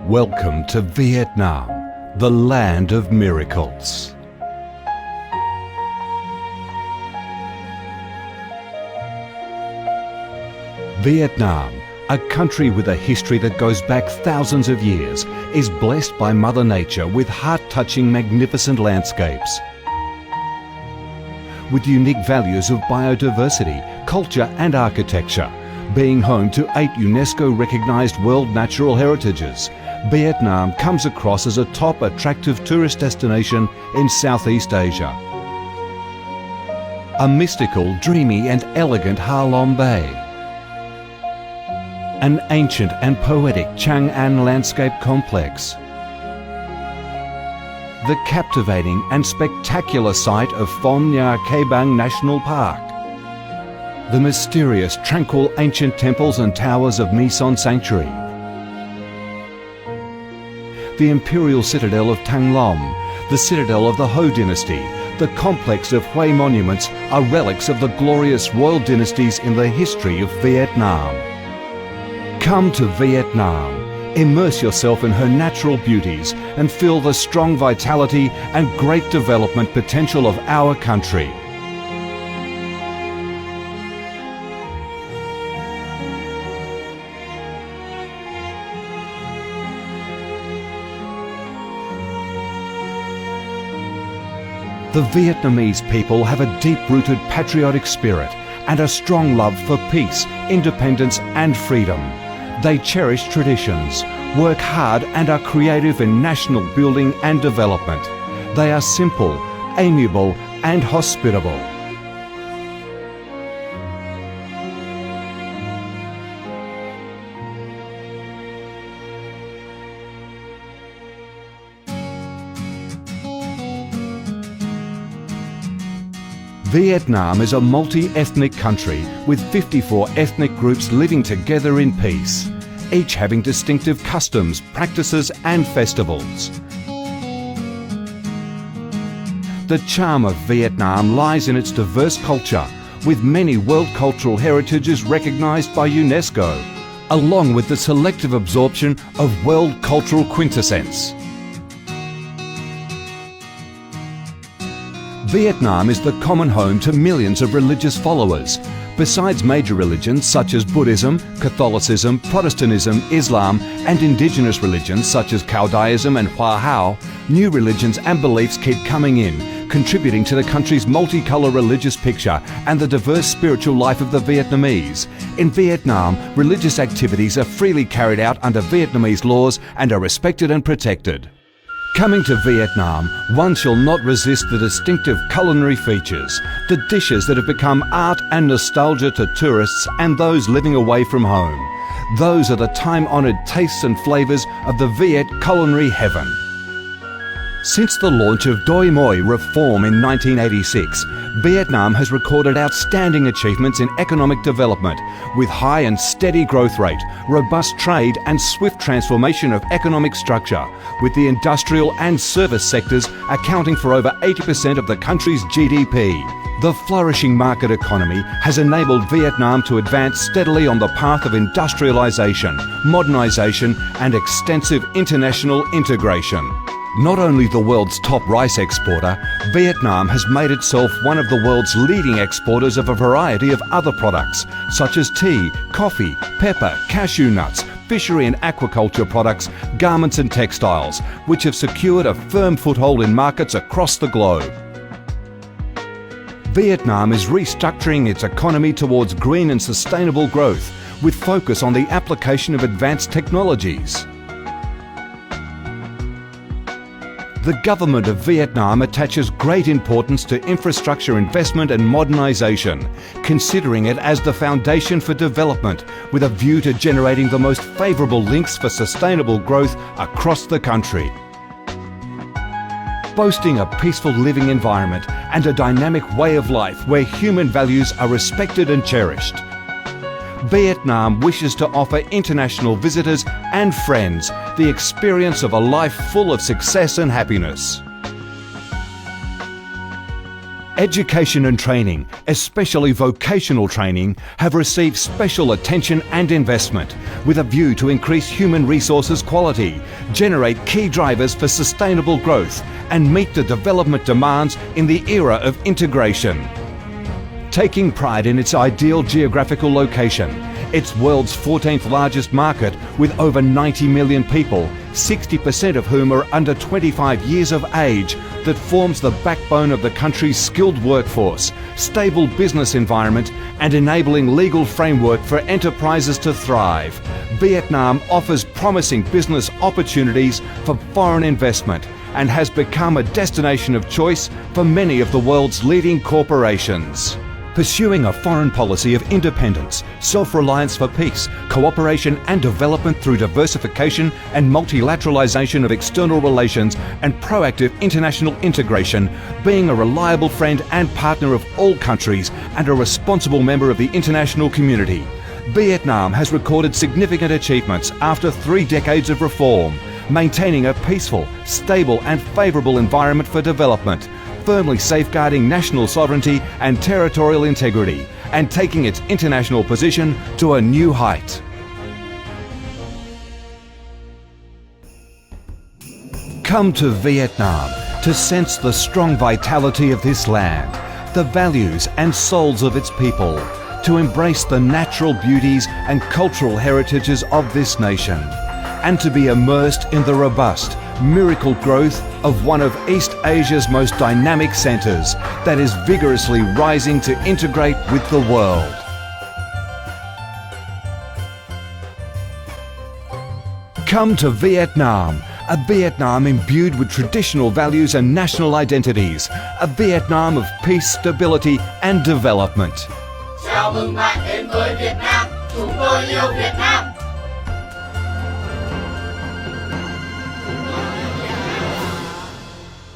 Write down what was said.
Welcome to Vietnam, the land of miracles. Vietnam, a country with a history that goes back thousands of years, is blessed by Mother Nature with heart-touching, magnificent landscapes. With unique values of biodiversity, culture and architecture, being home to 8 UNESCO-recognised World Natural Heritages, Vietnam comes across as a top attractive tourist destination in Southeast Asia. A mystical, dreamy and elegant Ha Long Bay. An ancient and poetic Chang An landscape complex. The captivating and spectacular site of Phong Nha Ke Bang National Park. The mysterious, tranquil ancient temples and towers of My Son Sanctuary. The imperial citadel of Thăng Long, the citadel of the Ho dynasty, the complex of Hue monuments are relics of the glorious royal dynasties in the history of Vietnam. Come to Vietnam, immerse yourself in her natural beauties and feel the strong vitality and great development potential of our country. The Vietnamese people have a deep-rooted patriotic spirit and a strong love for peace, independence and freedom. They cherish traditions, work hard and are creative in national building and development. They are simple, amiable and hospitable. Vietnam is a multi-ethnic country with 54 ethnic groups living together in peace, each having distinctive customs, practices and festivals. The charm of Vietnam lies in its diverse culture, with many world cultural heritages recognised by UNESCO, along with the selective absorption of world cultural quintessence. Vietnam is the common home to millions of religious followers. Besides major religions such as Buddhism, Catholicism, Protestantism, Islam and indigenous religions such as Caodaism and Hoa Hao, new religions and beliefs keep coming in, contributing to the country's multicolour religious picture and the diverse spiritual life of the Vietnamese. In Vietnam, religious activities are freely carried out under Vietnamese laws and are respected and protected. Coming to Vietnam, one shall not resist the distinctive culinary features, the dishes that have become art and nostalgia to tourists and those living away from home. Those are the time-honoured tastes and flavours of the Viet culinary heaven. Since the launch of Doi Moi reform in 1986, Vietnam has recorded outstanding achievements in economic development, with high and steady growth rate, robust trade and swift transformation of economic structure, with the industrial and service sectors accounting for over 80% of the country's GDP. The flourishing market economy has enabled Vietnam to advance steadily on the path of industrialisation, modernisation and extensive international integration. Not only the world's top rice exporter, Vietnam has made itself one of the world's leading exporters of a variety of other products, such as tea, coffee, pepper, cashew nuts, fishery and aquaculture products, garments and textiles, which have secured a firm foothold in markets across the globe. Vietnam is restructuring its economy towards green and sustainable growth, with focus on the application of advanced technologies. The government of Vietnam attaches great importance to infrastructure investment and modernisation, considering it as the foundation for development, with a view to generating the most favourable links for sustainable growth across the country. Boasting a peaceful living environment and a dynamic way of life where human values are respected and cherished, Vietnam wishes to offer international visitors and friends the experience of a life full of success and happiness. Education and training, especially vocational training, have received special attention and investment with a view to increase human resources quality, generate key drivers for sustainable growth and meet the development demands in the era of integration. Taking pride in its ideal geographical location, its world's 14th largest market with over 90 million people, 60% of whom are under 25 years of age, that forms the backbone of the country's skilled workforce, stable business environment and enabling legal framework for enterprises to thrive. Vietnam offers promising business opportunities for foreign investment and has become a destination of choice for many of the world's leading corporations. Pursuing a foreign policy of independence, self-reliance for peace, cooperation and development through diversification and multilateralization of external relations and proactive international integration, being a reliable friend and partner of all countries and a responsible member of the international community. Vietnam has recorded significant achievements after 3 decades of reform, maintaining a peaceful, stable and favourable environment for development, firmly safeguarding national sovereignty and territorial integrity, and taking its international position to a new height. Come to Vietnam to sense the strong vitality of this land, the values and souls of its people, to embrace the natural beauties and cultural heritages of this nation, and to be immersed in the robust, miracle growth of one of East Asia's most dynamic centres that is vigorously rising to integrate with the world. Come to Vietnam, a Vietnam imbued with traditional values and national identities, a Vietnam of peace, stability and development. Chào mừng bạn đến với Việt Nam, chúng tôi yêu Việt Nam.